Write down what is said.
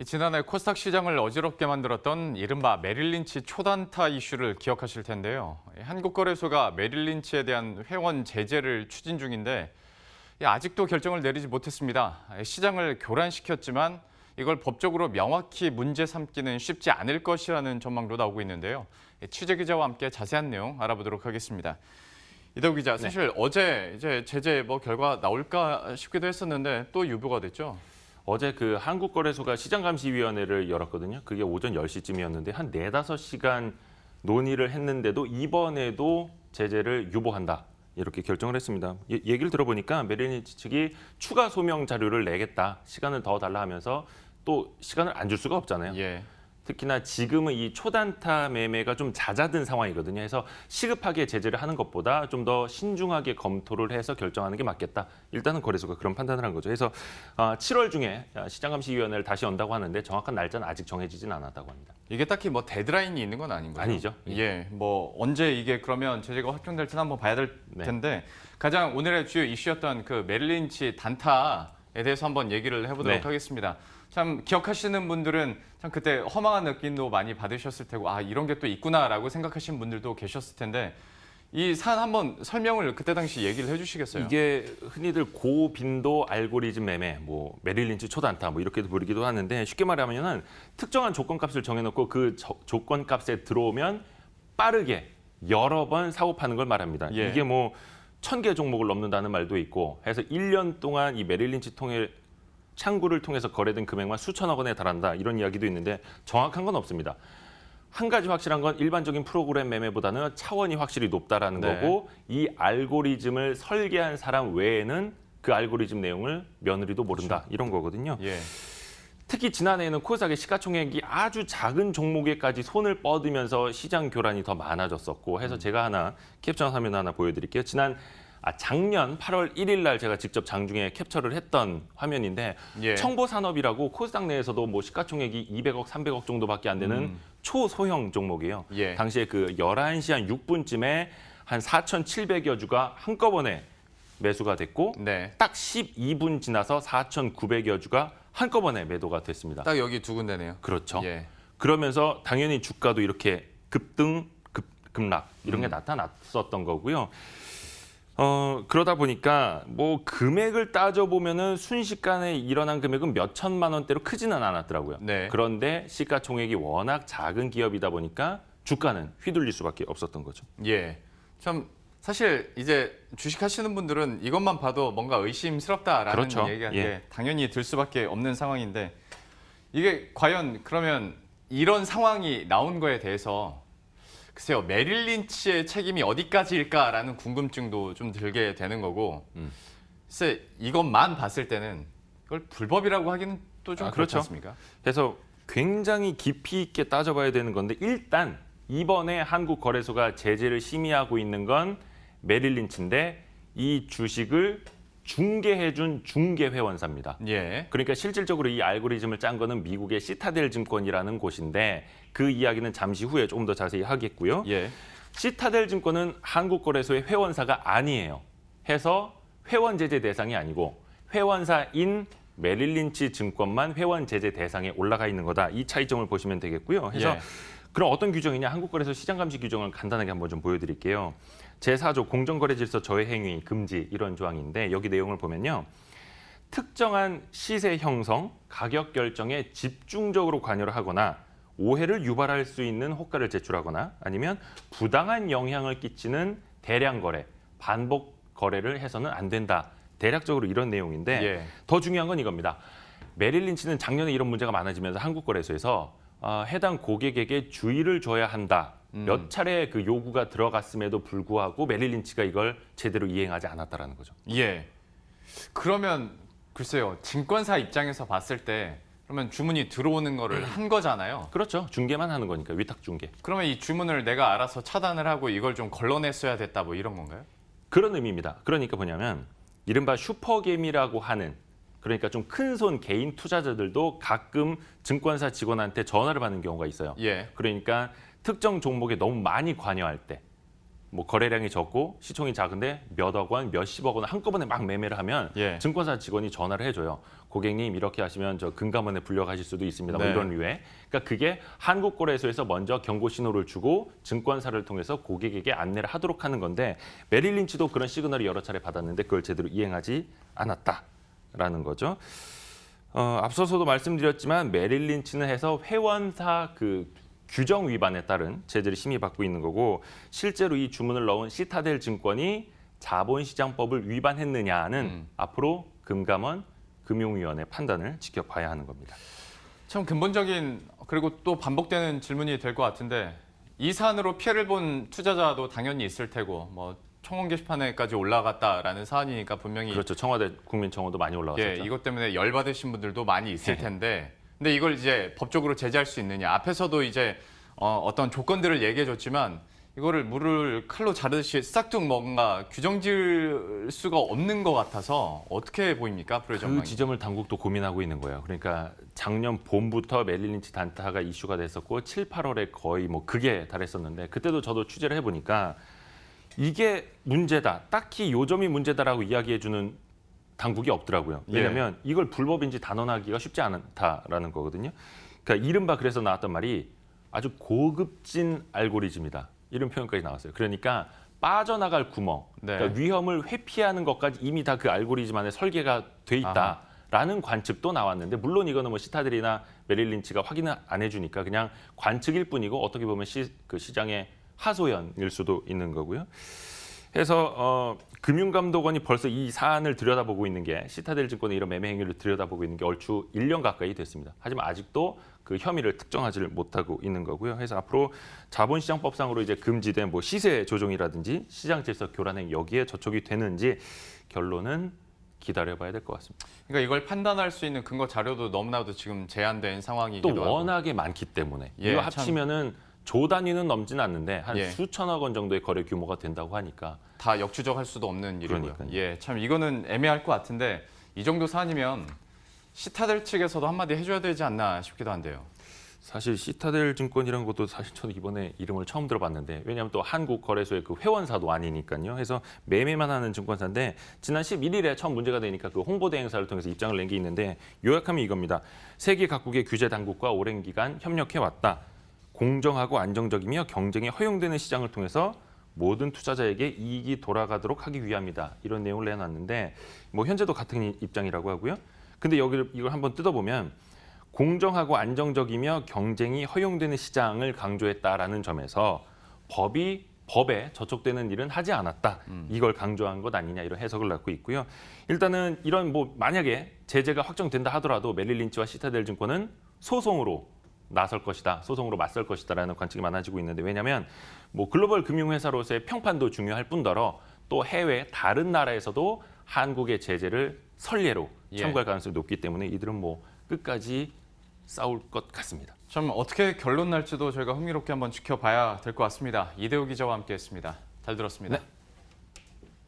지난해 코스닥 시장을 어지럽게 만들었던 이른바 메릴 린치 초단타 이슈를 기억하실 텐데요. 한국거래소가 메릴 린치에 대한 회원 제재를 추진 중인데 아직도 결정을 내리지 못했습니다. 시장을 교란시켰지만 이걸 법적으로 명확히 문제 삼기는 쉽지 않을 것이라는 전망도 나오고 있는데요. 취재 기자와 함께 자세한 내용 알아보도록 하겠습니다. 이덕우 기자, 사실 어제 이제 제재 결과 나올까 싶기도 했었는데 또 유보가 됐죠? 어제 그 한국거래소가 시장감시위원회를 열었거든요. 그게 오전 10시쯤이었는데 한 4-5시간 논의를 했는데도 이번에도 제재를 유보한다. 이렇게 결정을 했습니다. 얘기를 들어보니까 메릴 린치 측이 추가 소명 자료를 내겠다. 시간을 더 달라 하면서 또 시간을 안 줄 수가 없잖아요. 예. 특히나 지금은 이 초단타 매매가 좀 잦아든 상황이거든요. 그래서 시급하게 제재를 하는 것보다 좀 더 신중하게 검토를 해서 결정하는 게 맞겠다. 일단은 거래소가 그런 판단을 한 거죠. 그래서 7월 중에 시장감시위원회를 다시 연다고 하는데 정확한 날짜는 아직 정해지진 않았다고 합니다. 이게 딱히 데드라인이 있는 건 아닌 거죠? 아니죠. 예, 언제 이게 그러면 제재가 확정될지는 한번 봐야 될 텐데 가장 오늘의 주요 이슈였던 그 메릴 린치 단타에 대해서 한번 얘기를 해보도록 하겠습니다. 참 기억하시는 분들은 참 그때 허망한 느낌도 많이 받으셨을 테고 이런 게 또 있구나라고 생각하시는 분들도 계셨을 텐데 이 사안 한번 설명을 그때 당시 얘기를 해주시겠어요? 이게 흔히들 고빈도 알고리즘 매매, 메릴 린치 초단타 이렇게도 부르기도 하는데 쉽게 말하면은 특정한 조건값을 정해놓고 그 조건값에 들어오면 빠르게 여러 번 사고 파는 걸 말합니다. 예. 이게 1000개 종목을 넘는다는 말도 있고 해서 1년 동안 이 메릴 린치 창구를 통해서 거래된 금액만 수천억 원에 달한다 이런 이야기도 있는데 정확한 건 없습니다. 한 가지 확실한 건 일반적인 프로그램 매매보다는 차원이 확실히 높다라는 거고 이 알고리즘을 설계한 사람 외에는 그 알고리즘 내용을 며느리도 모른다 이런 거거든요. 예. 특히 지난해에는 코스닥의 시가총액이 아주 작은 종목에까지 손을 뻗으면서 시장 교란이 더 많아졌었고 해서 제가 캡처한 화면 하나 보여드릴게요. 작년 8월 1일 날 제가 직접 장중에 캡처를 했던 화면인데 청보산업이라고 코스닥 내에서도 시가총액이 200억, 300억 정도밖에 안 되는 초소형 종목이에요. 당시에 그 11시 한 6분쯤에 한 4,700여 주가 한꺼번에 매수가 됐고 딱 12분 지나서 4,900여 주가 한꺼번에 매도가 됐습니다. 딱 여기 두 군데네요. 그렇죠. 그러면서 당연히 주가도 이렇게 급등, 급락 이런 게 나타났었던 거고요. 그러다 보니까 금액을 따져보면은 순식간에 일어난 금액은 몇 천만 원대로 크지는 않았더라고요. 그런데 시가총액이 워낙 작은 기업이다 보니까 주가는 휘둘릴 수밖에 없었던 거죠. 예. 참 사실 이제 주식하시는 분들은 이것만 봐도 뭔가 의심스럽다라는 얘기가 당연히 들 수밖에 없는 상황인데 이게 과연 그러면 이런 상황이 나온 거에 대해서 글쎄요, 메릴 린치의 책임이 어디까지일까라는 궁금증도 좀 들게 되는 거고 글쎄 이것만 봤을 때는 이걸 불법이라고 하기는 또 좀 그렇지 않습니까? 그래서 굉장히 깊이 있게 따져봐야 되는 건데 일단 이번에 한국거래소가 제재를 심의하고 있는 건 메릴 린치인데 이 주식을 중개해준 중개회원사입니다. 그러니까 실질적으로 이 알고리즘을 짠 거는 미국의 시타델 증권이라는 곳인데 그 이야기는 잠시 후에 조금 더 자세히 하겠고요. 시타델 증권은 한국거래소의 회원사가 아니에요. 해서 회원 제재 대상이 아니고 회원사인 메릴 린치 증권만 회원 제재 대상에 올라가 있는 거다. 이 차이점을 보시면 되겠고요. 그래서 그럼 어떤 규정이냐? 한국거래소 시장감시 규정을 간단하게 한번 좀 보여드릴게요. 제4조 공정거래질서 저해행위 금지 이런 조항인데 여기 내용을 보면요. 특정한 시세 형성, 가격 결정에 집중적으로 관여를 하거나 오해를 유발할 수 있는 호가를 제출하거나 아니면 부당한 영향을 끼치는 대량 거래, 반복 거래를 해서는 안 된다. 대략적으로 이런 내용인데 더 중요한 건 이겁니다. 메릴 린치는 작년에 이런 문제가 많아지면서 한국거래소에서 해당 고객에게 주의를 줘야 한다. 몇 차례 그 요구가 들어갔음에도 불구하고 메릴 린치가 이걸 제대로 이행하지 않았다라는 거죠. 그러면 글쎄요, 증권사 입장에서 봤을 때 그러면 주문이 들어오는 거를 한 거잖아요. 그렇죠. 중개만 하는 거니까 위탁 중개. 그러면 이 주문을 내가 알아서 차단을 하고 이걸 좀 걸러냈어야 됐다 이런 건가요? 그런 의미입니다. 그러니까 뭐냐면 이른바 슈퍼게임이라고 하는 그러니까 좀 큰 손 개인 투자자들도 가끔 증권사 직원한테 전화를 받는 경우가 있어요. 그러니까 특정 종목에 너무 많이 관여할 때 뭐 거래량이 적고 시총이 작은데 몇억 원, 몇십억 원 한꺼번에 막 매매를 하면 예. 증권사 직원이 전화를 해줘요. 고객님 이렇게 하시면 저 금감원에 불려가실 수도 있습니다. 뭐 네. 이런 류에. 그러니까 그게 한국거래소에서 먼저 경고 신호를 주고 증권사를 통해서 고객에게 안내를 하도록 하는 건데 메릴 린치도 그런 시그널을 여러 차례 받았는데 그걸 제대로 이행하지 않았다라는 거죠. 앞서서도 말씀드렸지만 메릴 린치는 해서 회원사 그 규정 위반에 따른 제재를 심의받고 있는 거고 실제로 이 주문을 넣은 시타델 증권이 자본시장법을 위반했느냐는 앞으로 금감원 금융위원회 판단을 지켜봐야 하는 겁니다. 참 근본적인 그리고 또 반복되는 질문이 될 것 같은데 이 사안으로 피해를 본 투자자도 당연히 있을 테고 뭐 청원 게시판에까지 올라갔다라는 사안이니까 분명히 그렇죠. 청와대 국민청원도 많이 올라왔었죠. 예, 이것 때문에 열받으신 분들도 많이 있을 텐데 근데 이걸 이제 법적으로 제재할 수 있느냐. 앞에서도 이제 어떤 조건들을 얘기해 줬지만 이거를 물을 칼로 자르듯이 싹둑 뭔가 규정 지을 수가 없는 것 같아서 어떻게 보입니까? 앞으로의 그 전망이. 지점을 당국도 고민하고 있는 거예요. 그러니까 작년 봄부터 메릴 린치 단타가 이슈가 됐었고 7, 8월에 거의 뭐 극에 달했었는데 그때도 저도 취재를 해보니까 이게 문제다. 딱히 요점이 문제다라고 이야기해주는 당국이 없더라고요. 왜냐하면 이걸 불법인지 단언하기가 쉽지 않다라는 거거든요. 그러니까 이른바 그래서 나왔던 말이 아주 고급진 알고리즘이다. 이런 표현까지 나왔어요. 그러니까 빠져나갈 구멍, 네. 그러니까 위험을 회피하는 것까지 이미 다 그 알고리즘 안에 설계가 돼 있다라는 관측도 나왔는데 물론 이거는 뭐 시타델이나 메릴 린치가 확인을 안 해주니까 그냥 관측일 뿐이고 어떻게 보면 그 시장의 하소연일 수도 있는 거고요. 해서 금융감독원이 벌써 이 사안을 들여다보고 있는 게 시타델 증권의 이런 매매 행위를 들여다보고 있는 게 얼추 1년 가까이 됐습니다. 하지만 아직도 그 혐의를 특정하지를 못하고 있는 거고요. 해서 앞으로 자본시장법상으로 이제 금지된 뭐 시세 조종이라든지 시장 질서 교란 행위 여기에 저촉이 되는지 결론은 기다려봐야 될 것 같습니다. 그러니까 이걸 판단할 수 있는 근거 자료도 너무나도 지금 제한된 상황이기도 또 하고. 워낙에 많기 때문에 예, 이거 참. 합치면은 조 단위는 넘지는 않는데 한 예. 수천억 원 정도의 거래 규모가 된다고 하니까 다 역추적할 수도 없는 일이고요. 그러니까요. 예, 참 이거는 애매할 것 같은데 이 정도 사안이면 시타델 측에서도 한마디 해줘야 되지 않나 싶기도 한데요. 사실 시타델 증권이라는 것도 사실 저도 이번에 이름을 처음 들어봤는데 왜냐하면 또 한국거래소의 그 회원사도 아니니까요. 해서 매매만 하는 증권사인데 지난 11일에 처음 문제가 되니까 그 홍보대 행사를 통해서 입장을 낸 게 있는데 요약하면 이겁니다. 세계 각국의 규제 당국과 오랜 기간 협력해왔다. 공정하고 안정적이며 경쟁이 허용되는 시장을 통해서 모든 투자자에게 이익이 돌아가도록 하기 위함이다. 이런 내용을 내놨는데 뭐 현재도 같은 입장이라고 하고요. 근데 이걸 한번 뜯어보면 공정하고 안정적이며 경쟁이 허용되는 시장을 강조했다라는 점에서 법에 저촉되는 일은 하지 않았다. 이걸 강조한 것 아니냐 이런 해석을 낳고 있고요. 일단은 이런 뭐 만약에 제재가 확정된다 하더라도 메릴 린치와 시타델 증권은 소송으로 나설 것이다, 소송으로 맞설 것이다라는 관측이 많아지고 있는데 왜냐하면 뭐 글로벌 금융회사로서의 평판도 중요할 뿐더러 또 해외 다른 나라에서도 한국의 제재를 선례로 청구할 가능성이 높기 때문에 이들은 뭐 끝까지 싸울 것 같습니다. 좀 어떻게 결론 날지도 저희가 흥미롭게 한번 지켜봐야 될 것 같습니다. 이대호 기자와 함께했습니다. 잘 들었습니다. 네.